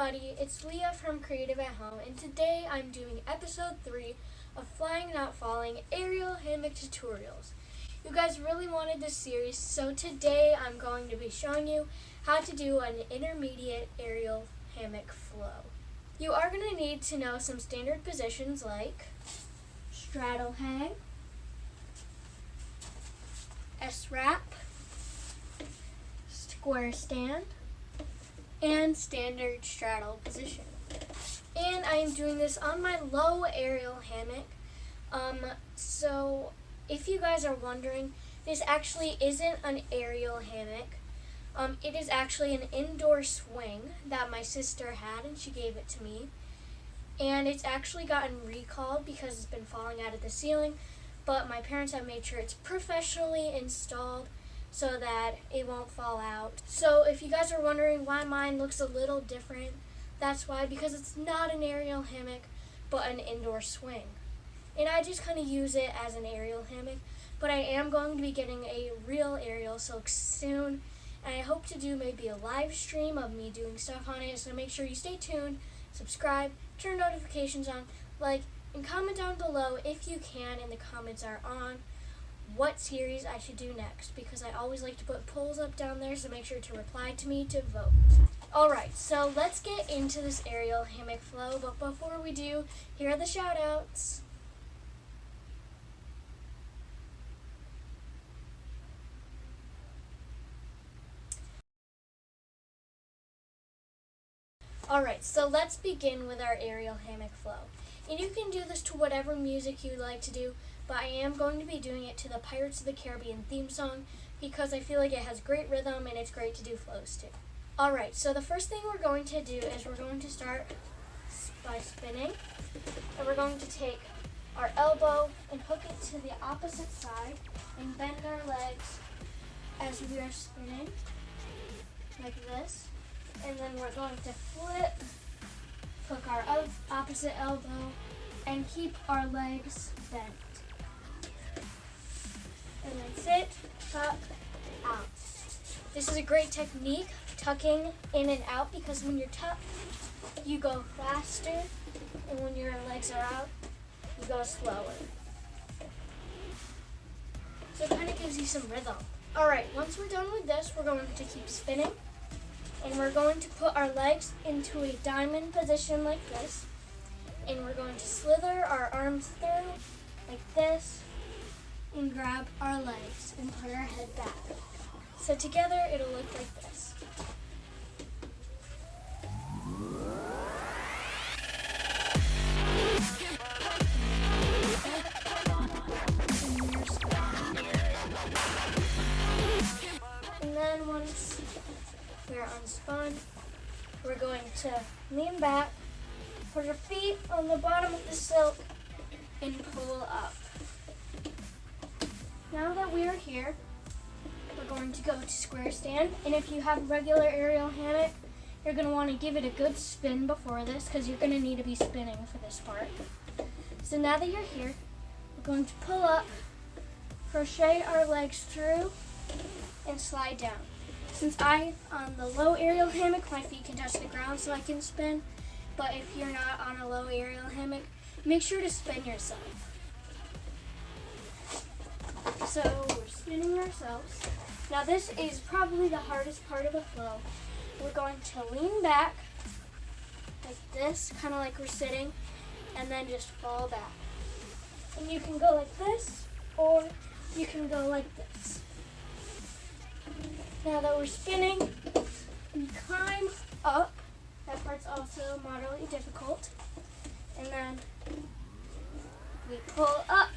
everybody, it's Leah from Creative at Home, and today I'm doing episode 3 of Flying Not Falling aerial hammock tutorials. You guys really wanted this series, so today I'm going to be showing you how to do an intermediate aerial hammock flow. You are going to need to know some standard positions like straddle hang, S-wrap, square stand, and standard straddle position. And I am doing this on my low aerial hammock. So if you guys are wondering, this actually isn't an aerial hammock. It is actually an indoor swing that my sister had and she gave it to me. And it's actually gotten recalled because it's been falling out of the ceiling, but my parents have made sure it's professionally installed so that it won't fall out. So if you guys are wondering why mine looks a little different, that's why, because it's not an aerial hammock, but an indoor swing. And I just kind of use it as an aerial hammock, but I am going to be getting a real aerial silk soon, and I hope to do maybe a live stream of me doing stuff on it, so make sure you stay tuned, subscribe, turn notifications on, like, and comment down below if you can, and the comments are on, what series I should do next, because I always like to put polls up down there, so make sure to reply to me to vote. Alright, so let's get into this aerial hammock flow, but before we do, here are the shout outs. Alright, so let's begin with our aerial hammock flow. And you can do this to whatever music you'd like to do, but I am going to be doing it to the Pirates of the Caribbean theme song because I feel like it has great rhythm and it's great to do flows to. Alright, so the first thing we're going to do is we're going to start by spinning, and we're going to take our elbow and hook it to the opposite side and bend our legs as we are spinning, like this. And then we're going to flip, hook our opposite elbow, and keep our legs bent. And then sit, tuck, out. This is a great technique, tucking in and out, because when you're tucked, you go faster, and when your legs are out, you go slower. So it kind of gives you some rhythm. Alright, once we're done with this, we're going to keep spinning. And we're going to put our legs into a diamond position like this. And we're going to slither our arms through like this and grab our legs and put our head back. So together it'll look like this. And then once we're unspun, we're going to lean back, put our feet on the bottom of the silk, and pull up. Now that we are here, we're going to go to square stand, and if you have a regular aerial hammock, you're going to want to give it a good spin before this, because you're going to need to be spinning for this part. So now that you're here, we're going to pull up, crochet our legs through, and slide down. Since I'm on the low aerial hammock, my feet can touch the ground so I can spin. But if you're not on a low aerial hammock, make sure to spin yourself. So we're spinning ourselves. Now this is probably the hardest part of the flow. We're going to lean back like this, kind of like we're sitting, and then just fall back. And you can go like this, or you can go like this. Now that we're spinning, we climb up. That part's also moderately difficult. And then we pull up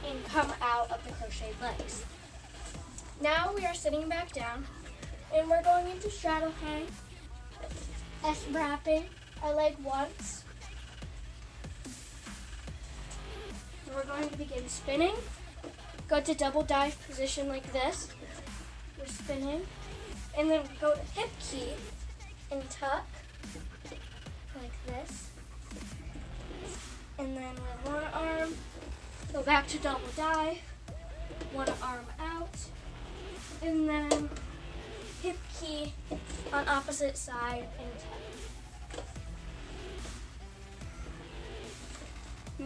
and come out of the crocheted legs. Now we are sitting back down, and we're going into straddle hang, S-wrapping our leg once. And we're going to begin spinning. Go to double dive position like this. We're spinning, and then we go to hip key and tuck like this, and then with one arm go back to double dive, one arm out, and then hip key on opposite side and tuck.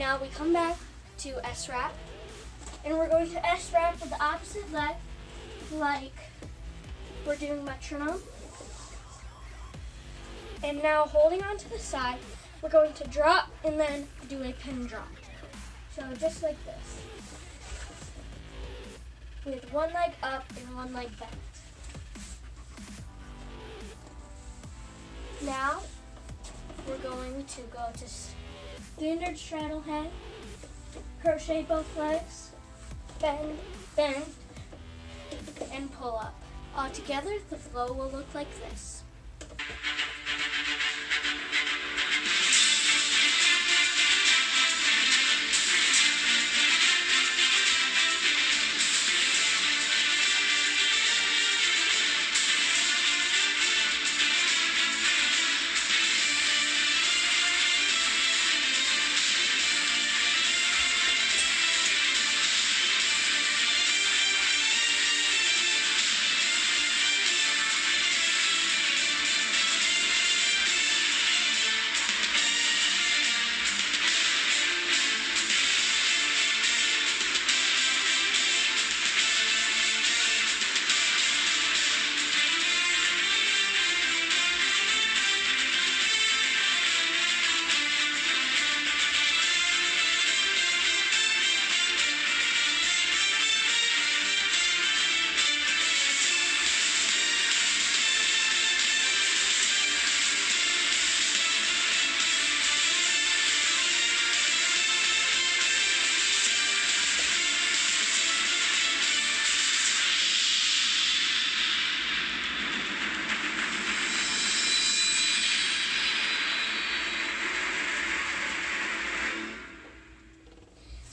Now we come back to S-wrap, and we're going to S-wrap with the opposite leg, like we're doing metronome. And now holding on to the side, we're going to drop and then do a pin drop. So just like this, with one leg up and one leg bent. Now we're going to go to standard straddle head, crochet both legs, bend, bend, and pull up. All together, the flow will look like this.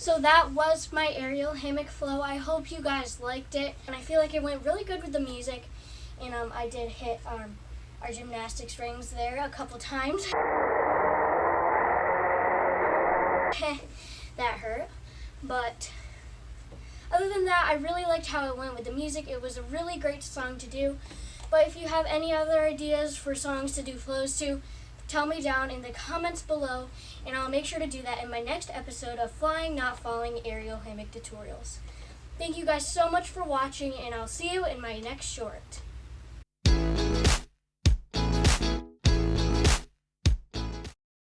So that was my aerial hammock flow. I hope you guys liked it, and I feel like it went really good with the music. And I did hit our gymnastics rings there a couple times. That hurt, but other than that, I really liked how it went with the music. It was a really great song to do. But if you have any other ideas for songs to do flows to, tell me down in the comments below, and I'll make sure to do that in my next episode of Flying Not Falling Aerial Hammock Tutorials. Thank you guys so much for watching, and I'll see you in my next short.